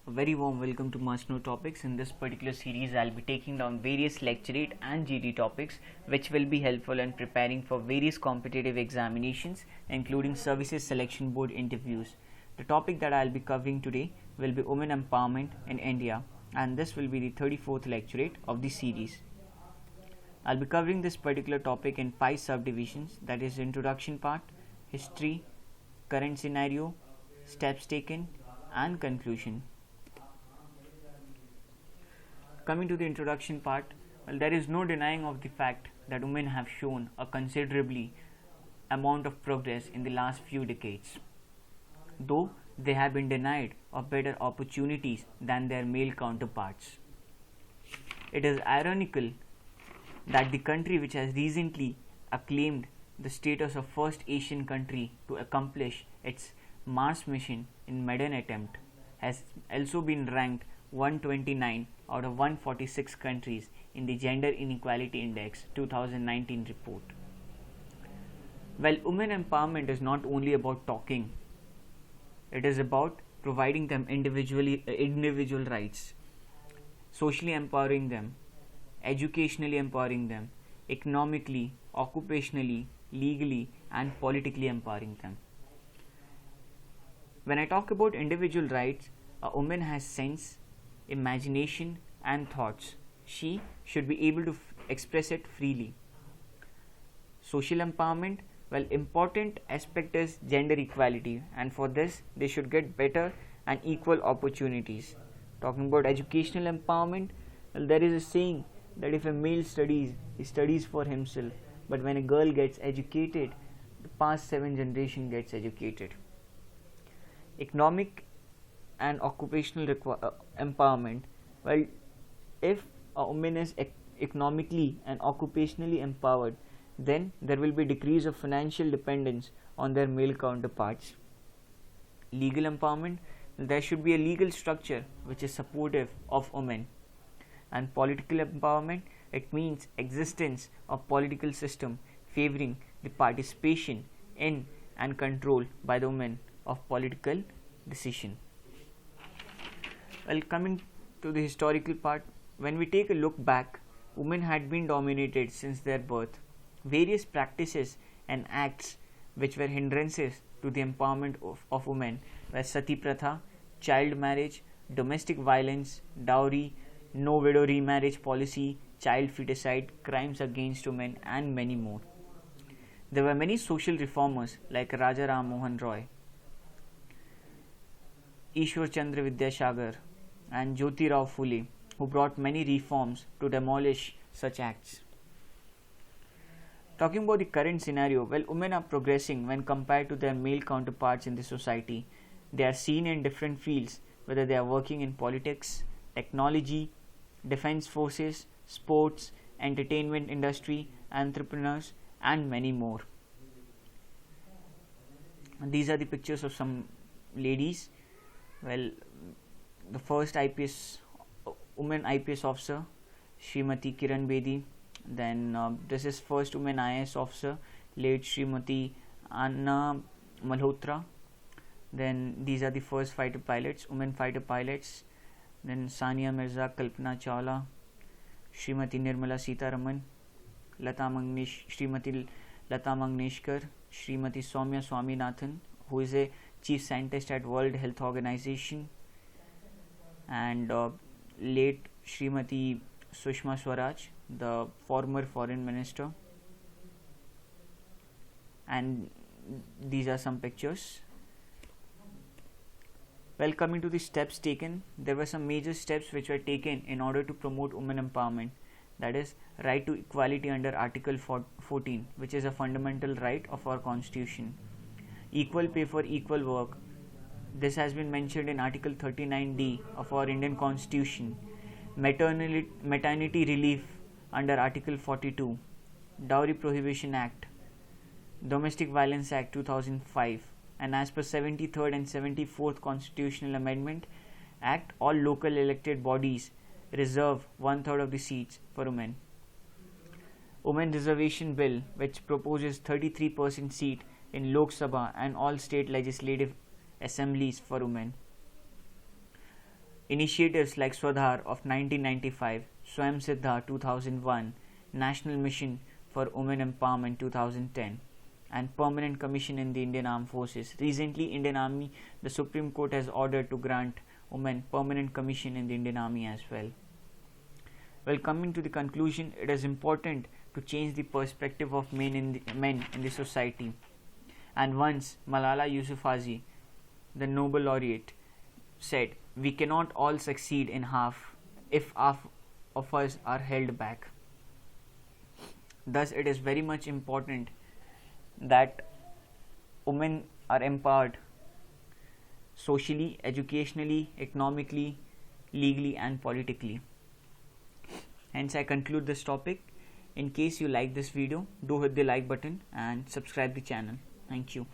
A very warm welcome to Must Know Topics. In this particular series, I'll be taking down various lecturate and GD topics which will be helpful in preparing for various competitive examinations, including Services Selection Board interviews. The topic that I'll be covering today will be women empowerment in India, and this will be the 34th lecturate of the series. I'll be covering this particular topic in 5 subdivisions, that is introduction part, history, current scenario, steps taken, and conclusion. Coming to the introduction part, well, there is no denying of the fact that women have shown a considerably amount of progress in the last few decades, though they have been denied of better opportunities than their male counterparts. It is ironical that the country which has recently acclaimed the status of first Asian country to accomplish its Mars mission in maiden attempt has also been ranked 129 out of 146 countries in the Gender Inequality Index 2019 report. Well, women empowerment is not only about talking, it is about providing them individual rights, socially empowering them, educationally empowering them, economically, occupationally, legally, and politically empowering them. When I talk about individual rights, a woman has sense, imagination, and thoughts. She should be able to express it freely. Social empowerment, well, important aspect is gender equality, and for this they should get better and equal opportunities. Talking about educational empowerment, well, there is a saying that if a male studies, he studies for himself, but when a girl gets educated, the past 7 generation gets educated. Economic and occupational empowerment, well, if a woman is economically and occupationally empowered, then there will be decrease of financial dependence on their male counterparts. Legal empowerment, there should be a legal structure which is supportive of women. And political empowerment, it means existence of political system favoring the participation in and control by the women of political decision. Well, coming to the historical part, when we take a look back, women had been dominated since their birth. Various practices and acts which were hindrances to the empowerment of women were sati pratha, child marriage, domestic violence, dowry, no widow remarriage policy, child feticide, crimes against women, and many more. There were many social reformers like Raja Ram Mohan Roy, Ishwar Chandra Vidyasagar, and Jyoti Rao Phule, who brought many reforms to demolish such acts. Talking about the current scenario, well, women are progressing when compared to their male counterparts in the society. They are seen in different fields, whether they are working in politics, technology, defense forces, sports, entertainment industry, entrepreneurs, and many more. These are the pictures of some ladies. Well, the first woman IPS officer, Srimati Kiran Bedi. Then this is first woman IAS officer, late Srimati Anna Malhotra. Then these are the first fighter pilots, women fighter pilots. Then Sania Mirza, Kalpana Chawla, Srimati Nirmala Sitaraman, Srimati Lata Mangeshkar, Srimati Soumya Swaminathan, who is a chief scientist at World Health Organization, and late Srimati Sushma Swaraj, the former foreign minister. And these are some pictures. Well, coming to the steps taken, there were some major steps which were taken in order to promote women empowerment. That is, right to equality under Article 14, which is a fundamental right of our constitution. Equal pay for equal work. This has been mentioned in Article 39D of our Indian Constitution. Maternity relief under Article 42. Dowry Prohibition Act. Domestic Violence Act 2005. And as per 73rd and 74th Constitutional Amendment Act, all local elected bodies reserve 1/3 of the seats for women. Women Reservation Bill, which proposes 33% seat in Lok Sabha and all state legislative assemblies for women. Initiatives like Swadhar of 1995, Swayam Siddha 2001, National Mission for Women Empowerment 2010, and Permanent Commission in the Indian Armed Forces. Recently, Indian Army, the Supreme Court has ordered to grant women Permanent Commission in the Indian Army as well. Well, coming to the conclusion, it is important to change the perspective of men in the society. And once Malala Yousafzai, the Nobel laureate, said, "We cannot all succeed in half if half of us are held back." Thus, it is very much important that women are empowered socially, educationally, economically, legally, and politically. Hence, I conclude this topic. In case you like this video, do hit the like button and subscribe the channel. Thank you.